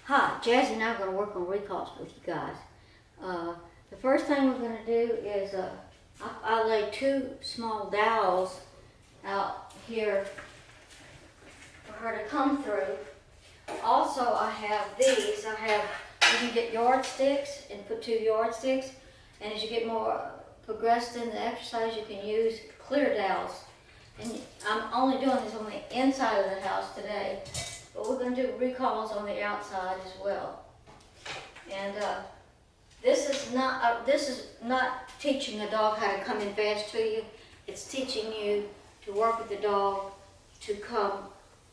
Hi, Jazzy and I are going to work on recalls with you guys. The first thing we're going to do is I lay two small dowels out here for her to come through. Also, I have these. You can get yardsticks and put two yardsticks. And as you get more progressed in the exercise, you can use clear dowels. And I'm only doing this on the inside of the house today. But we're going to do recalls on the outside as well. And this is not teaching a dog how to come in fast to you. It's teaching you to work with the dog to come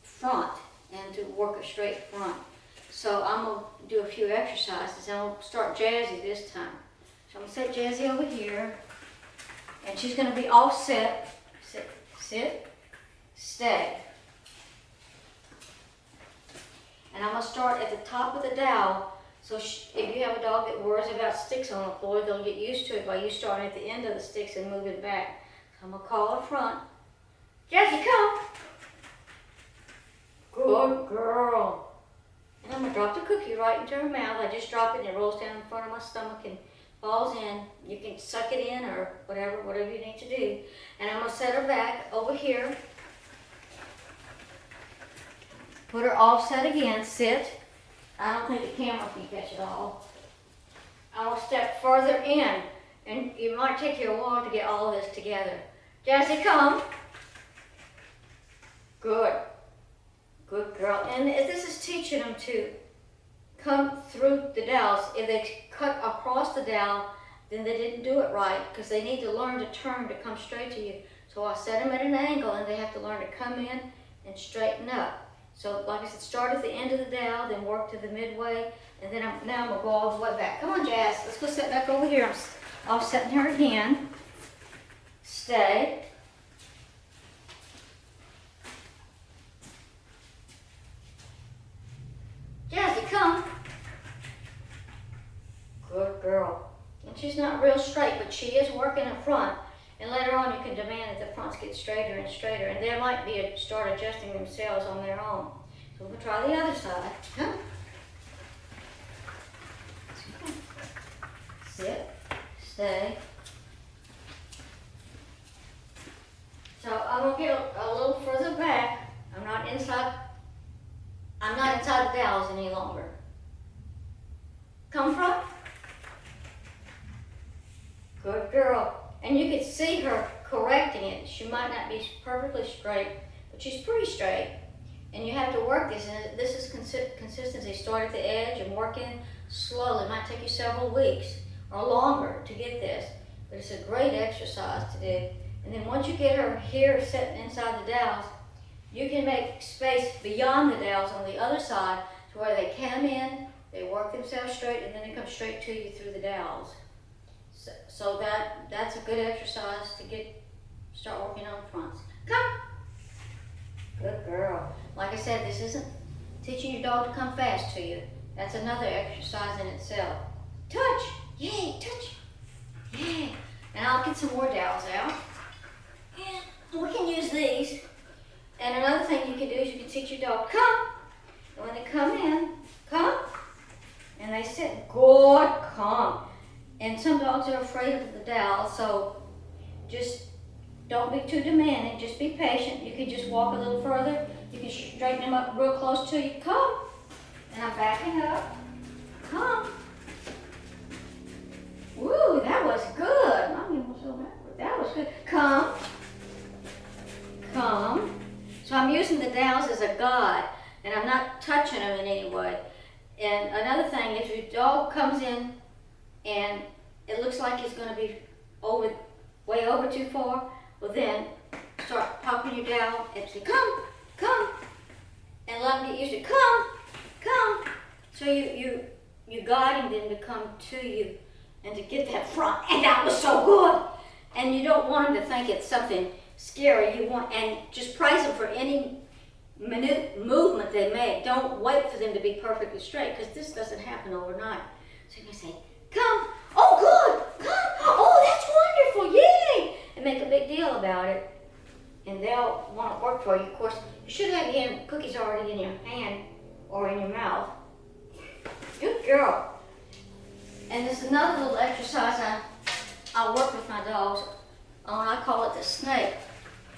front and to work a straight front. So I'm going to do a few exercises and I'll start Jazzy this time. So I'm going to set Jazzy over here and she's going to be all set. Sit, stay. And I'm going to start at the top of the dowel. So if you have a dog that worries about sticks on the floor, they'll get used to it by you starting at the end of the sticks and moving back. So I'm going to call her front. Jazzy, come. Good girl. And I'm going to drop the cookie right into her mouth. I just drop it and it rolls down in front of my stomach and falls in. You can suck it in or whatever you need to do. And I'm going to set her back over here. Put her offset again, sit. I don't think the camera can catch it all. I'll step further in, and it might take you a while to get all of this together. Jazzy, come. Good. Good girl. And this is teaching them to come through the dowels. If they cut across the dowel, then they didn't do it right, because they need to learn to turn to come straight to you. So I set them at an angle, and they have to learn to come in and straighten up. So, like I said, start at the end of the dowel, then work to the midway, and then now I'm going to go all the way back. Come on, Jazz. Let's go sit back over here. I'm offsetting her again. Stay. Jazzy, come. Good girl. And she's not real straight, but she is working in front. And later on, you can demand that the fronts get straighter and straighter, and they might start adjusting themselves on their own. So we'll try the other side. Come. Sit. Stay. So I'm gonna get a little further back. I'm not inside the dowels any longer. Come front. Good girl. And you can see her correcting it. She might not be perfectly straight, but she's pretty straight. And you have to work this, and this is consistency. Start at the edge and work in slowly. It might take you several weeks or longer to get this, but it's a great exercise to do. And then once you get her here sitting inside the dowels, you can make space beyond the dowels on the other side to where they come in, they work themselves straight, and then they come straight to you through the dowels. So that's a good exercise to start working on fronts. Come. Good girl. Like I said, this isn't teaching your dog to come fast to you. That's another exercise in itself. Touch. Yay, touch. Yay. And I'll get some more dowels out. And we can use these. And another thing you can do is you can teach your dog, come. And when they come in, come. And they sit, good, come. And some dogs are afraid of the dowel, so just don't be too demanding. Just be patient. You can just walk a little further. You can straighten them up real close to you. Come. And I'm backing up. Come. Woo, that was good. That was good. Come. Come. So I'm using the dowels as a guide, and I'm not touching them in any way. And another thing, if your dog comes in and it looks like it's going to be way over too far, well then start popping your dowel and say, come, come, and let them get used to come, come. So you're guiding them to come to you and to get that front, and that was so good. And you don't want them to think it's something scary. And just praise them for any minute movement they make. Don't wait for them to be perfectly straight, because this doesn't happen overnight. So you can say, come. Oh, good. Come. Oh, that's wonderful. Yay. And make a big deal about it. And they'll want to work for you. Of course, you should have your cookies already in your hand or in your mouth. Good girl. And there's another little exercise I work with my dogs on. I call it the snake.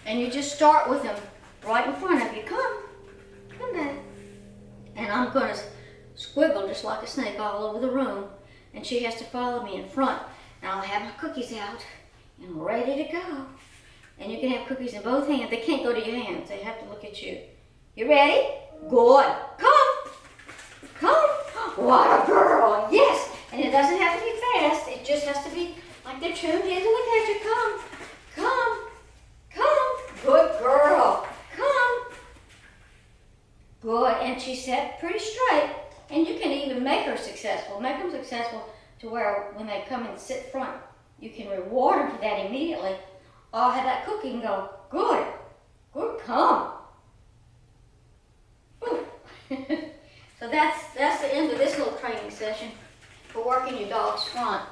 And you just start with them right in front of you. Come back. And I'm going to squiggle just like a snake all over the room. And she has to follow me in front. And I'll have my cookies out and ready to go. And you can have cookies in both hands. They can't go to your hands. They have to look at you. You ready? Good. Come. What a girl. Yes. And it doesn't have to be fast. It just has to be like they're tuned into the catcher. Come. Good girl. Come. Good. And she sat pretty straight. And you can even make her successful. Make them successful to where when they come and sit front, you can reward them for that immediately. Or have that cookie and go, good, come. So that's the end of this little training session for working your dog's front.